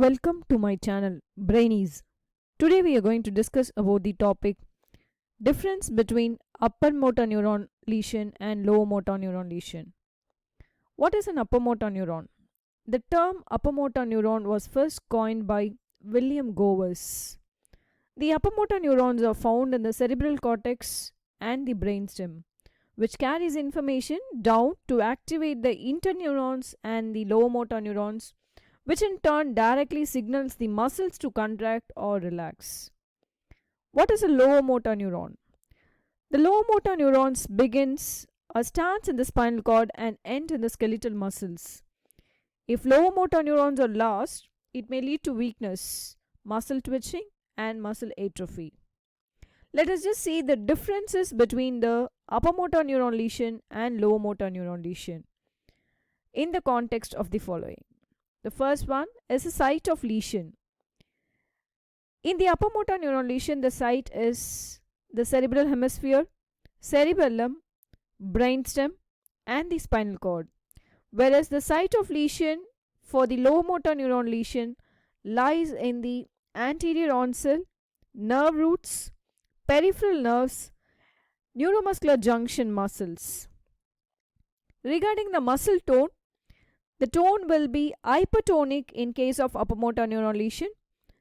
Welcome to my channel Brainies. Today we are going to discuss about the topic difference between upper motor neuron lesion and lower motor neuron lesion. What is an upper motor neuron? The term upper motor neuron was first coined by William Govers. The upper motor neurons are found in the cerebral cortex and the brainstem, which carries information down to activate the interneurons and the lower motor neurons, which in turn directly signals the muscles to contract or relax. What is a lower motor neuron? The lower motor neurons starts in the spinal cord and end in the skeletal muscles. If lower motor neurons are lost, it may lead to weakness, muscle twitching, and muscle atrophy. Let us just see the differences between the upper motor neuron lesion and lower motor neuron lesion in the context of the following. The first one is the site of lesion. In the upper motor neuron lesion, the site is the cerebral hemisphere, cerebellum, brainstem, and the spinal cord. Whereas the site of lesion for the lower motor neuron lesion lies in the anterior oncell, nerve roots, peripheral nerves, neuromuscular junction muscles. Regarding the muscle tone, the tone will be hypertonic in case of upper motor neuron lesion.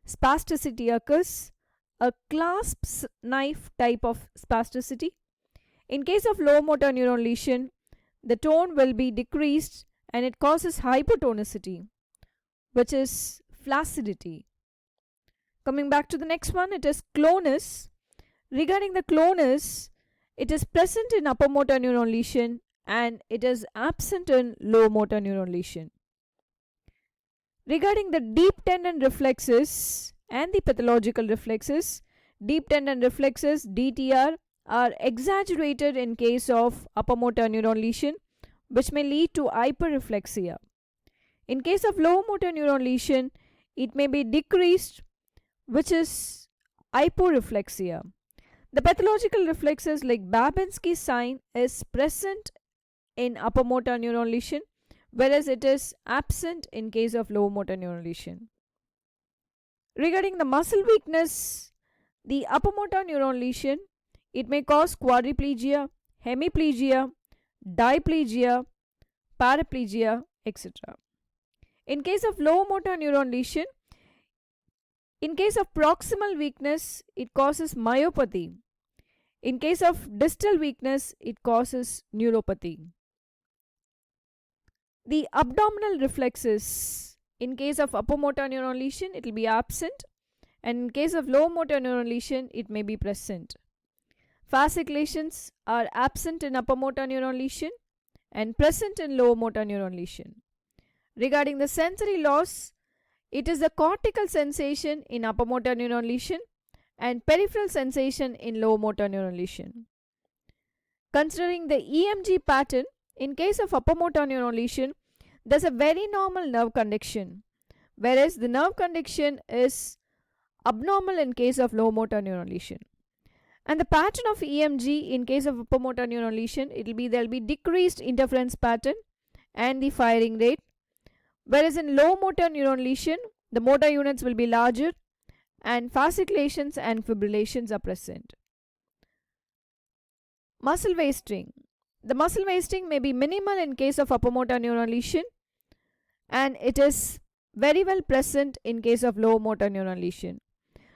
Spasticity occurs, a clasp knife type of spasticity. In case of lower motor neuron lesion, the tone will be decreased and it causes hypotonicity, which is flaccidity. Coming back to the next one, it is clonus. Regarding the clonus, it is present in upper motor neuron lesion and it is absent in lower motor neuron lesion. Regarding the deep tendon reflexes and the pathological reflexes, deep tendon reflexes DTR are exaggerated in case of upper motor neuron lesion, which may lead to hyperreflexia. In case of lower motor neuron lesion, it may be decreased, which is hyporeflexia. The pathological reflexes like Babinski sign is present in upper motor neuron lesion, whereas it is absent in case of lower motor neuron lesion. Regarding the muscle weakness, the upper motor neuron lesion, it may cause quadriplegia, hemiplegia, diplegia, paraplegia, etc. In case of lower motor neuron lesion, in case of proximal weakness, it causes myopathy. In case of distal weakness, it causes neuropathy. The abdominal reflexes, in case of upper motor neuron lesion, it will be absent, and in case of lower motor neuron lesion, it may be present. Fasciculations are absent in upper motor neuron lesion and present in lower motor neuron lesion. Regarding the sensory loss, it is the cortical sensation in upper motor neuron lesion and peripheral sensation in lower motor neuron lesion. Considering the EMG pattern, in case of upper motor neuron lesion, there is a very normal nerve conduction, whereas the nerve conduction is abnormal in case of lower motor neuron lesion. And the pattern of EMG in case of upper motor neuron lesion, there will be decreased interference pattern and the firing rate, whereas in lower motor neuron lesion, the motor units will be larger and fasciculations and fibrillations are present. Muscle wasting. The muscle wasting may be minimal in case of upper motor neuron lesion and it is very well present in case of lower motor neuron lesion.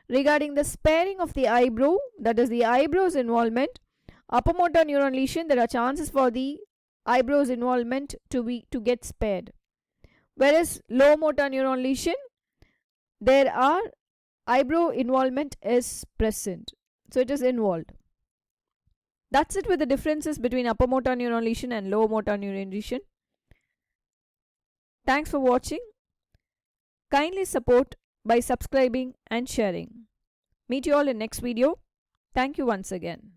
Regarding the sparing of the eyebrow, that is the eyebrows involvement, upper motor neuron lesion, there are chances for the eyebrows involvement to get spared. Whereas lower motor neuron lesion, there are eyebrow involvement is present. So it is involved. That's it with the differences between upper motor neuron lesion and lower motor neuron lesion. Thanks for watching. Kindly support by subscribing and sharing. Meet you all in next video. Thank you once again.